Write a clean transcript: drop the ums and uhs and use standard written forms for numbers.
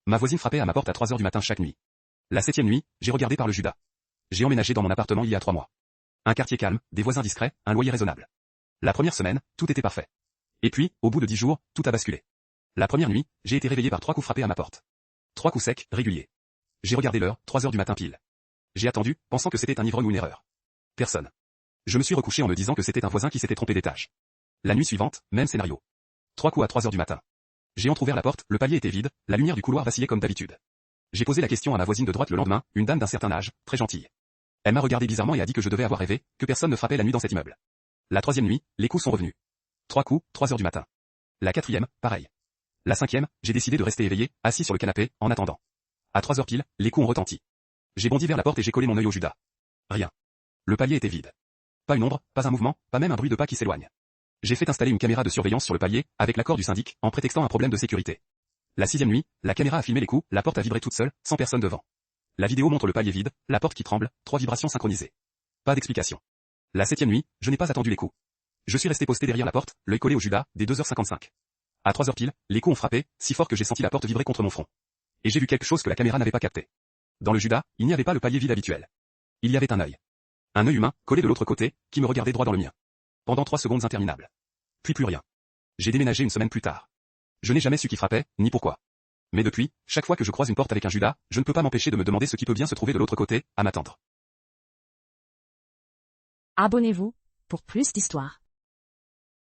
Ma voisine frappait à ma porte à 3 heures du matin chaque nuit. La 7e nuit, j'ai regardé par le Judas. J'ai emménagé dans mon appartement il y a 3 mois. Un quartier calme, des voisins discrets, un loyer raisonnable. La première semaine, tout était parfait. Et puis, au bout de 10 jours, tout a basculé. La première nuit, j'ai été réveillé par 3 coups frappés à ma porte. 3 coups secs, réguliers. J'ai regardé l'heure, 3 heures du matin pile. J'ai attendu, pensant que c'était un ivrogne ou une erreur. Personne. Je me suis recouché en me disant que c'était un voisin qui s'était trompé d'étage. La nuit suivante, même scénario. 3 coups à 3 heures du matin. J'ai entrouvert la porte, le palier était vide, la lumière du couloir vacillait comme d'habitude. J'ai posé la question à ma voisine de droite le lendemain, une dame d'un certain âge, très gentille. Elle m'a regardé bizarrement et a dit que je devais avoir rêvé, que personne ne frappait la nuit dans cet immeuble. La 3e nuit, les coups sont revenus. 3 coups, 3 heures du matin. La 4e, pareil. La 5e, j'ai décidé de rester éveillé, assis sur le canapé, en attendant. À 3 heures pile, les coups ont retenti. J'ai bondi vers la porte et j'ai collé mon œil au Judas. Rien. Le palier était vide. Pas une ombre, pas un mouvement, pas même un bruit de pas qui s'éloigne. J'ai fait installer une caméra de surveillance sur le palier, avec l'accord du syndic, en prétextant un problème de sécurité. La 6e nuit, la caméra a filmé les coups, la porte a vibré toute seule, sans personne devant. La vidéo montre le palier vide, la porte qui tremble, 3 vibrations synchronisées. Pas d'explication. La 7e nuit, je n'ai pas attendu les coups. Je suis resté posté derrière la porte, l'œil collé au Judas, dès 2h55. À 3 heures pile, les coups ont frappé, si fort que j'ai senti la porte vibrer contre mon front. Et j'ai vu quelque chose que la caméra n'avait pas capté. Dans le Judas, il n'y avait pas le palier vide habituel. Il y avait un œil. Un œil humain, collé de l'autre côté, qui me regardait droit dans le mien. Pendant 3 secondes interminables. Puis plus rien. J'ai déménagé une semaine plus tard. Je n'ai jamais su qui frappait, ni pourquoi. Mais depuis, chaque fois que je croise une porte avec un Judas, je ne peux pas m'empêcher de me demander ce qui peut bien se trouver de l'autre côté, à m'attendre. Abonnez-vous pour plus d'histoires.